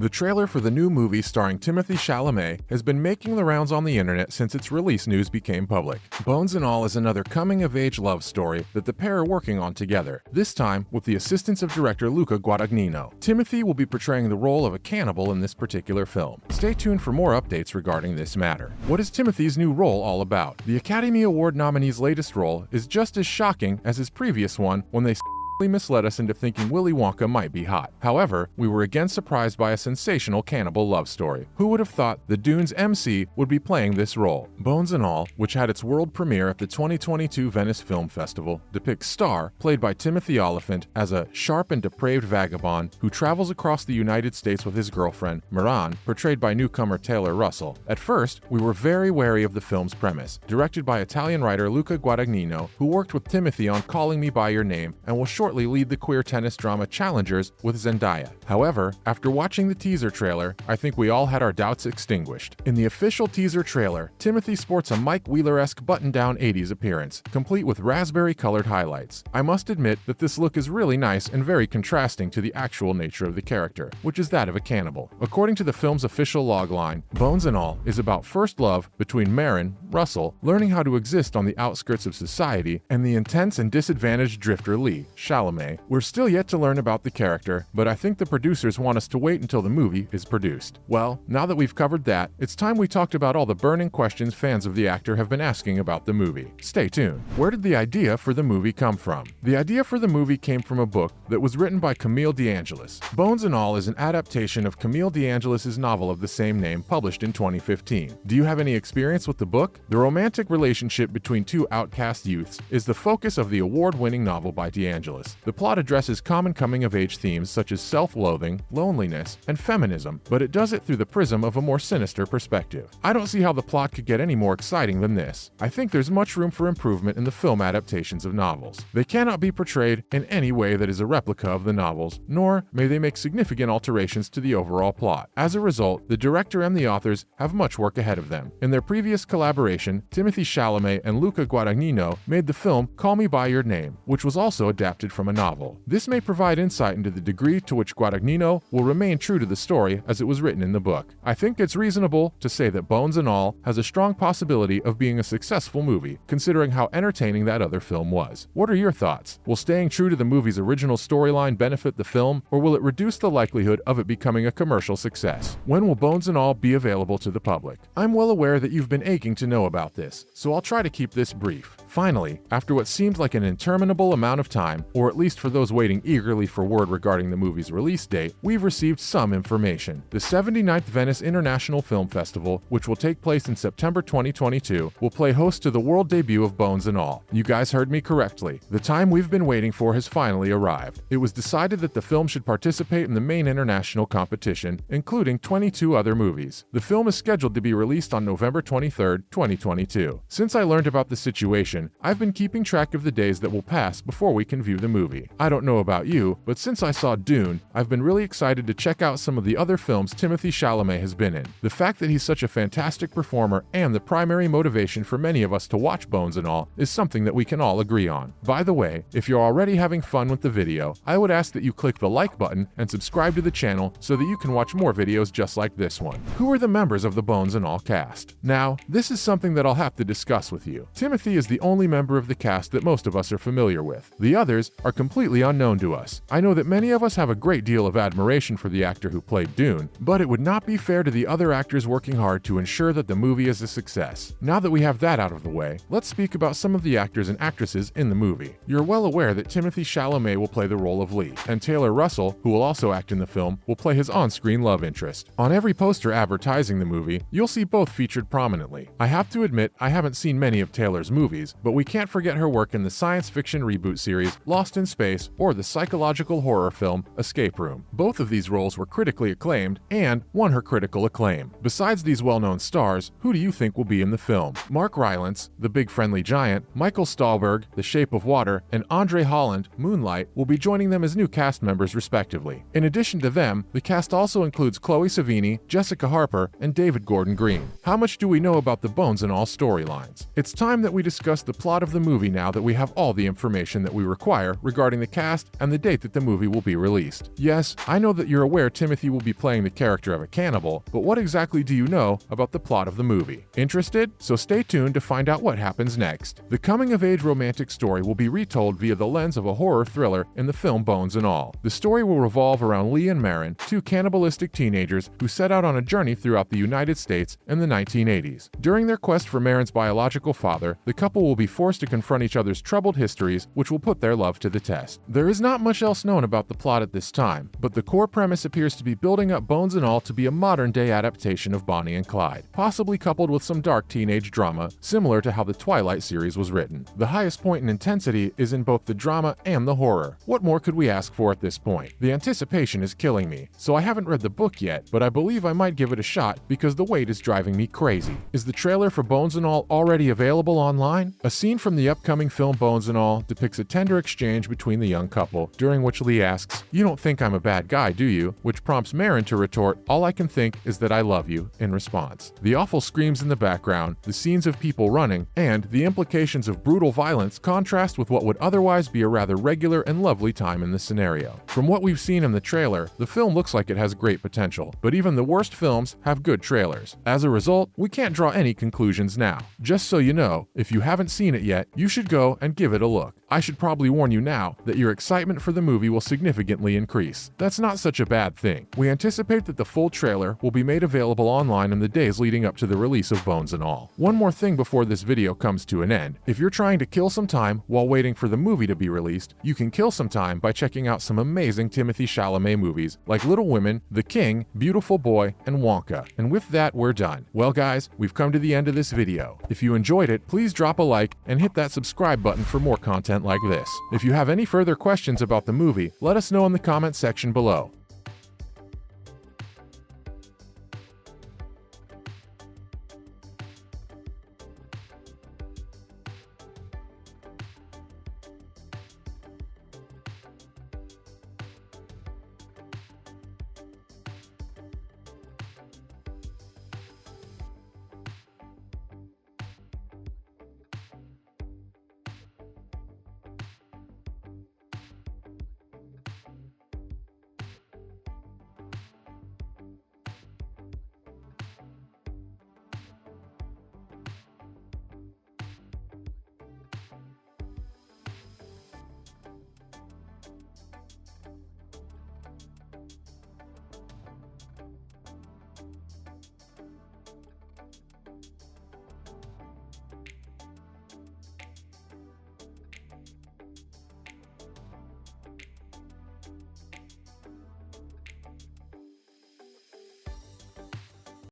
The trailer for the new movie starring Timothée Chalamet has been making the rounds on the internet since its release news became public. Bones and All is another coming-of-age love story that the pair are working on together, this time with the assistance of director Luca Guadagnino. Timothée will be portraying the role of a cannibal in this particular film. Stay tuned for more updates regarding this matter. What is Timothy's new role all about? The Academy Award nominee's latest role is just as shocking as his previous one when they misled us into thinking Willy Wonka might be hot. However, we were again surprised by a sensational cannibal love story. Who would have thought the Dune's MC would be playing this role? Bones and All, which had its world premiere at the 2022 Venice Film Festival, depicts Star, played by Timothée Chalamet, as a sharp and depraved vagabond who travels across the United States with his girlfriend, Maren, portrayed by newcomer Taylor Russell. At first, we were very wary of the film's premise, directed by Italian writer Luca Guadagnino, who worked with Timothée on Calling Me By Your Name and will shortly lead the queer tennis drama Challengers with Zendaya. However, after watching the teaser trailer, I think we all had our doubts extinguished. In the official teaser trailer, Timothée sports a Mike Wheeler-esque button-down 80s appearance, complete with raspberry-colored highlights. I must admit that this look is really nice and very contrasting to the actual nature of the character, which is that of a cannibal. According to the film's official logline, Bones and All is about first love between Maren, Russell, learning how to exist on the outskirts of society, and the intense and disadvantaged drifter Lee, Chalamet. We're still yet to learn about the character, but I think the producers want us to wait until the movie is produced. Well, now that we've covered that, it's time we talked about all the burning questions fans of the actor have been asking about the movie. Stay tuned. Where did the idea for the movie come from? The idea for the movie came from a book that was written by Camille DeAngelis. Bones and All is an adaptation of Camille DeAngelis' novel of the same name, published in 2015. Do you have any experience with the book? The romantic relationship between two outcast youths is the focus of the award-winning novel by DeAngelis. The plot addresses common coming-of-age themes such as self-loathing, loneliness, and feminism, but it does it through the prism of a more sinister perspective. I don't see how the plot could get any more exciting than this. I think there's much room for improvement in the film adaptations of novels. They cannot be portrayed in any way that is a replica of the novels, nor may they make significant alterations to the overall plot. As a result, the director and the authors have much work ahead of them. In their previous collaboration, Timothée Chalamet and Luca Guadagnino made the film Call Me By Your Name, which was also adapted from a novel. This may provide insight into the degree to which Guadagnino will remain true to the story as it was written in the book. I think it's reasonable to say that Bones and All has a strong possibility of being a successful movie, considering how entertaining that other film was. What are your thoughts? Will staying true to the movie's original storyline benefit the film, or will it reduce the likelihood of it becoming a commercial success? When will Bones and All be available to the public? I'm well aware that you've been aching to know about this, so I'll try to keep this brief. Finally, after what seemed like an interminable amount of time, or at least for those waiting eagerly for word regarding the movie's release date, we've received some information. The 79th Venice International Film Festival, which will take place in September 2022, will play host to the world debut of Bones and All. You guys heard me correctly. The time we've been waiting for has finally arrived. It was decided that the film should participate in the main international competition, including 22 other movies. The film is scheduled to be released on November 23, 2022. Since I learned about the situation, I've been keeping track of the days that will pass before we can view the movie. I don't know about you, but since I saw Dune, I've been really excited to check out some of the other films Timothée Chalamet has been in. The fact that he's such a fantastic performer and the primary motivation for many of us to watch Bones and All is something that we can all agree on. By the way, if you're already having fun with the video, I would ask that you click the like button and subscribe to the channel so that you can watch more videos just like this one. Who are the members of the Bones and All cast? Now, this is something that I'll have to discuss with you. Timothée is the only member of the cast that most of us are familiar with. The others are completely unknown to us. I know that many of us have a great deal of admiration for the actor who played Dune, but it would not be fair to the other actors working hard to ensure that the movie is a success. Now that we have that out of the way, let's speak about some of the actors and actresses in the movie. You're well aware that Timothée Chalamet will play the role of Lee, and Taylor Russell, who will also act in the film, will play his on-screen love interest. On every poster advertising the movie, you'll see both featured prominently. I have to admit, I haven't seen many of Taylor's movies, but we can't forget her work in the science fiction reboot series Lost in Space or the psychological horror film Escape Room. Both of these roles were critically acclaimed and won her critical acclaim. Besides these well-known stars, who do you think will be in the film? Mark Rylance, The Big Friendly Giant, Michael Stahlberg, The Shape of Water, and Andre Holland, Moonlight, will be joining them as new cast members respectively. In addition to them, the cast also includes Chloe Sevigny, Jessica Harper, and David Gordon Green. How much do we know about the Bones and All storylines? It's time that we discuss the plot of the movie now that we have all the information that we require regarding the cast and the date that the movie will be released. Yes, I know that you're aware Timothee will be playing the character of a cannibal, but what exactly do you know about the plot of the movie? Interested? So stay tuned to find out what happens next. The coming-of-age romantic story will be retold via the lens of a horror thriller in the film Bones and All. The story will revolve around Lee and Maren, two cannibalistic teenagers who set out on a journey throughout the United States in the 1980s. During their quest for Maren's biological father, the couple will be forced to confront each other's troubled histories, which will put their love to the test. There is not much else known about the plot at this time, but the core premise appears to be building up Bones and All to be a modern-day adaptation of Bonnie and Clyde, possibly coupled with some dark teenage drama, similar to how the Twilight series was written. The highest point in intensity is in both the drama and the horror. What more could we ask for at this point? The anticipation is killing me, so I haven't read the book yet, but I believe I might give it a shot because the wait is driving me crazy. Is the trailer for Bones and All already available online? A scene from the upcoming film Bones and All depicts a tender exchange between the young couple, during which Lee asks, "You don't think I'm a bad guy, do you?" which prompts Maren to retort, "All I can think is that I love you," in response. The awful screams in the background, the scenes of people running, and the implications of brutal violence contrast with what would otherwise be a rather regular and lovely time in the scenario. From what we've seen in the trailer, the film looks like it has great potential, but even the worst films have good trailers. As a result, we can't draw any conclusions now. Just so you know, if you haven't seen it yet, you should go and give it a look. I should probably warn you now that your excitement for the movie will significantly increase. That's not such a bad thing. We anticipate that the full trailer will be made available online in the days leading up to the release of Bones and All. One more thing before this video comes to an end. If you're trying to kill some time while waiting for the movie to be released, you can kill some time by checking out some amazing Timothée Chalamet movies like Little Women, The King, Beautiful Boy, and Wonka. And with that, we're done. Well guys, we've come to the end of this video. If you enjoyed it, please drop a like and hit that subscribe button for more content like this. If you have any further questions about the movie, let us know in the comment section below.